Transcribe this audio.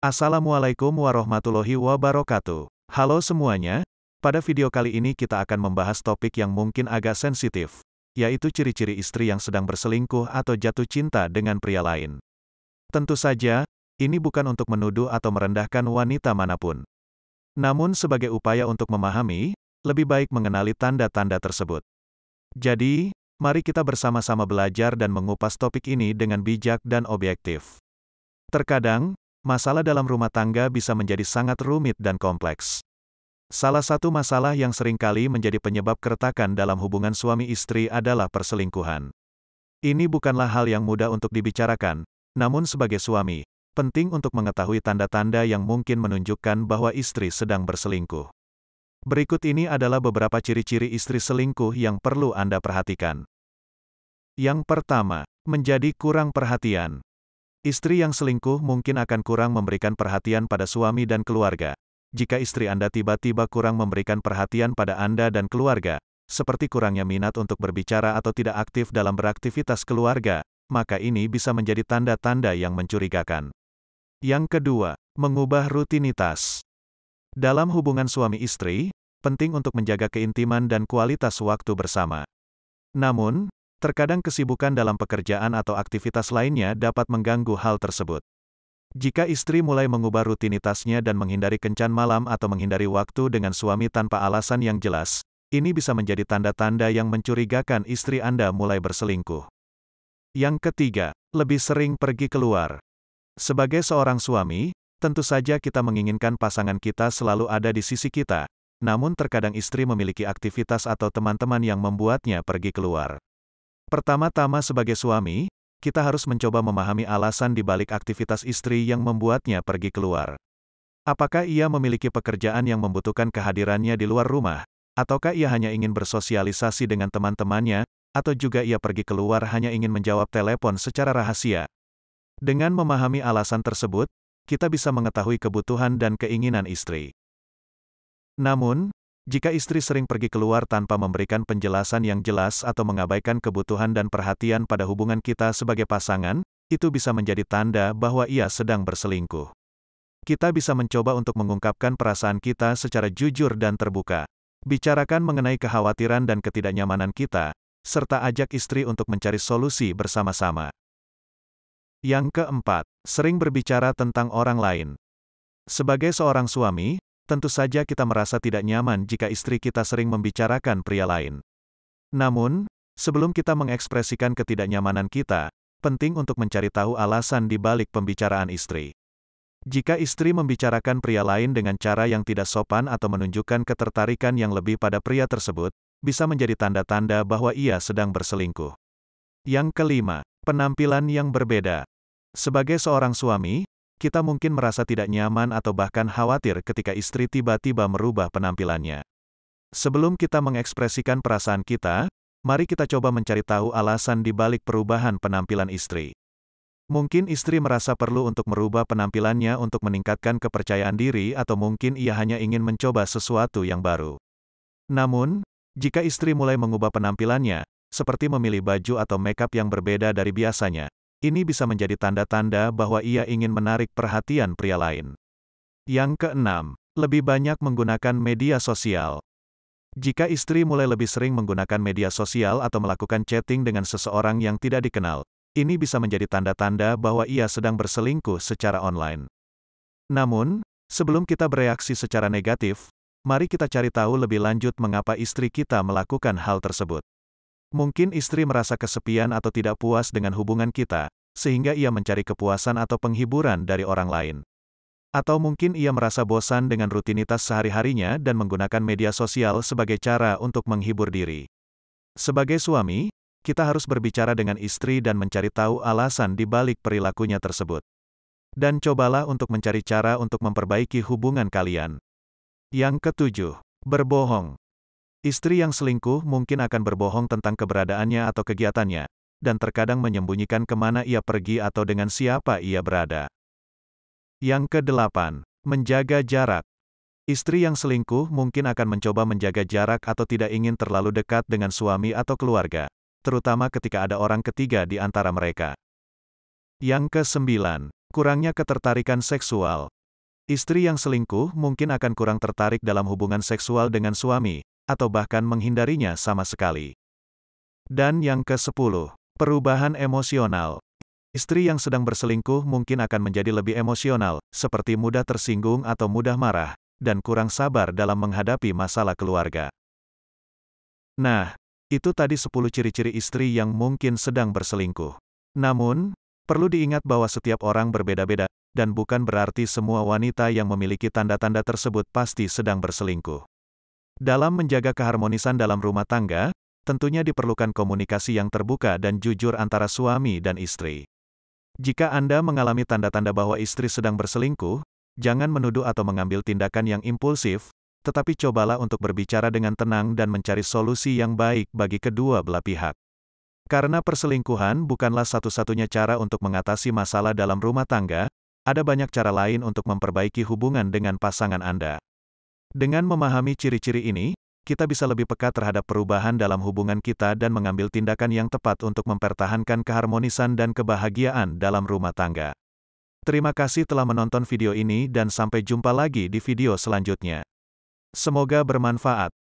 Assalamualaikum warahmatullahi wabarakatuh. Halo semuanya, pada video kali ini kita akan membahas topik yang mungkin agak sensitif, yaitu ciri-ciri istri yang sedang berselingkuh atau jatuh cinta dengan pria lain. Tentu saja, ini bukan untuk menuduh atau merendahkan wanita manapun. Namun sebagai upaya untuk memahami, lebih baik mengenali tanda-tanda tersebut. Jadi, mari kita bersama-sama belajar dan mengupas topik ini dengan bijak dan objektif. Terkadang, masalah dalam rumah tangga bisa menjadi sangat rumit dan kompleks. Salah satu masalah yang seringkali menjadi penyebab keretakan dalam hubungan suami istri adalah perselingkuhan. Ini bukanlah hal yang mudah untuk dibicarakan, namun sebagai suami, penting untuk mengetahui tanda-tanda yang mungkin menunjukkan bahwa istri sedang berselingkuh. Berikut ini adalah beberapa ciri-ciri istri selingkuh yang perlu Anda perhatikan. Yang pertama, menjadi kurang perhatian. Istri yang selingkuh mungkin akan kurang memberikan perhatian pada suami dan keluarga. Jika istri Anda tiba-tiba kurang memberikan perhatian pada Anda dan keluarga, seperti kurangnya minat untuk berbicara atau tidak aktif dalam beraktivitas keluarga, maka ini bisa menjadi tanda-tanda yang mencurigakan. Yang kedua, mengubah rutinitas. Dalam hubungan suami istri, penting untuk menjaga keintiman dan kualitas waktu bersama. Namun, terkadang kesibukan dalam pekerjaan atau aktivitas lainnya dapat mengganggu hal tersebut. Jika istri mulai mengubah rutinitasnya dan menghindari kencan malam atau menghindari waktu dengan suami tanpa alasan yang jelas, ini bisa menjadi tanda-tanda yang mencurigakan istri Anda mulai berselingkuh. Yang ketiga, lebih sering pergi keluar. Sebagai seorang suami, tentu saja kita menginginkan pasangan kita selalu ada di sisi kita, namun terkadang istri memiliki aktivitas atau teman-teman yang membuatnya pergi keluar. Pertama-tama sebagai suami, kita harus mencoba memahami alasan di balik aktivitas istri yang membuatnya pergi keluar. Apakah ia memiliki pekerjaan yang membutuhkan kehadirannya di luar rumah? Ataukah ia hanya ingin bersosialisasi dengan teman-temannya, atau juga ia pergi keluar hanya ingin menjawab telepon secara rahasia? Dengan memahami alasan tersebut, kita bisa mengetahui kebutuhan dan keinginan istri. Namun, jika istri sering pergi keluar tanpa memberikan penjelasan yang jelas atau mengabaikan kebutuhan dan perhatian pada hubungan kita sebagai pasangan, itu bisa menjadi tanda bahwa ia sedang berselingkuh. Kita bisa mencoba untuk mengungkapkan perasaan kita secara jujur dan terbuka. Bicarakan mengenai kekhawatiran dan ketidaknyamanan kita, serta ajak istri untuk mencari solusi bersama-sama. Yang keempat, sering berbicara tentang orang lain. Sebagai seorang suami, tentu saja kita merasa tidak nyaman jika istri kita sering membicarakan pria lain. Namun, sebelum kita mengekspresikan ketidaknyamanan kita, penting untuk mencari tahu alasan di balik pembicaraan istri. Jika istri membicarakan pria lain dengan cara yang tidak sopan atau menunjukkan ketertarikan yang lebih pada pria tersebut, bisa menjadi tanda-tanda bahwa ia sedang berselingkuh. Yang kelima, penampilan yang berbeda. Sebagai seorang suami, kita mungkin merasa tidak nyaman atau bahkan khawatir ketika istri tiba-tiba merubah penampilannya. Sebelum kita mengekspresikan perasaan kita, mari kita coba mencari tahu alasan di balik perubahan penampilan istri. Mungkin istri merasa perlu untuk merubah penampilannya untuk meningkatkan kepercayaan diri atau mungkin ia hanya ingin mencoba sesuatu yang baru. Namun, jika istri mulai mengubah penampilannya, seperti memilih baju atau makeup yang berbeda dari biasanya, ini bisa menjadi tanda-tanda bahwa ia ingin menarik perhatian pria lain. Yang keenam, lebih banyak menggunakan media sosial. Jika istri mulai lebih sering menggunakan media sosial atau melakukan chatting dengan seseorang yang tidak dikenal, ini bisa menjadi tanda-tanda bahwa ia sedang berselingkuh secara online. Namun, sebelum kita bereaksi secara negatif, mari kita cari tahu lebih lanjut mengapa istri kita melakukan hal tersebut. Mungkin istri merasa kesepian atau tidak puas dengan hubungan kita, sehingga ia mencari kepuasan atau penghiburan dari orang lain. Atau mungkin ia merasa bosan dengan rutinitas sehari-harinya dan menggunakan media sosial sebagai cara untuk menghibur diri. Sebagai suami, kita harus berbicara dengan istri dan mencari tahu alasan di balik perilakunya tersebut. Dan cobalah untuk mencari cara untuk memperbaiki hubungan kalian. Yang ketujuh, berbohong. Istri yang selingkuh mungkin akan berbohong tentang keberadaannya atau kegiatannya, dan terkadang menyembunyikan kemana ia pergi atau dengan siapa ia berada. Yang kedelapan, menjaga jarak. Istri yang selingkuh mungkin akan mencoba menjaga jarak atau tidak ingin terlalu dekat dengan suami atau keluarga, terutama ketika ada orang ketiga di antara mereka. Yang kesembilan, Kurangnya ketertarikan seksual. Istri yang selingkuh mungkin akan kurang tertarik dalam hubungan seksual dengan suami, atau bahkan menghindarinya sama sekali. Dan yang ke-10, perubahan emosional. Istri yang sedang berselingkuh mungkin akan menjadi lebih emosional, seperti mudah tersinggung atau mudah marah, dan kurang sabar dalam menghadapi masalah keluarga. Nah, itu tadi 10 ciri-ciri istri yang mungkin sedang berselingkuh. Namun, perlu diingat bahwa setiap orang berbeda-beda, dan bukan berarti semua wanita yang memiliki tanda-tanda tersebut pasti sedang berselingkuh. Dalam menjaga keharmonisan dalam rumah tangga, tentunya diperlukan komunikasi yang terbuka dan jujur antara suami dan istri. Jika Anda mengalami tanda-tanda bahwa istri sedang berselingkuh, jangan menuduh atau mengambil tindakan yang impulsif, tetapi cobalah untuk berbicara dengan tenang dan mencari solusi yang baik bagi kedua belah pihak. Karena perselingkuhan bukanlah satu-satunya cara untuk mengatasi masalah dalam rumah tangga, ada banyak cara lain untuk memperbaiki hubungan dengan pasangan Anda. Dengan memahami ciri-ciri ini, kita bisa lebih peka terhadap perubahan dalam hubungan kita dan mengambil tindakan yang tepat untuk mempertahankan keharmonisan dan kebahagiaan dalam rumah tangga. Terima kasih telah menonton video ini dan sampai jumpa lagi di video selanjutnya. Semoga bermanfaat.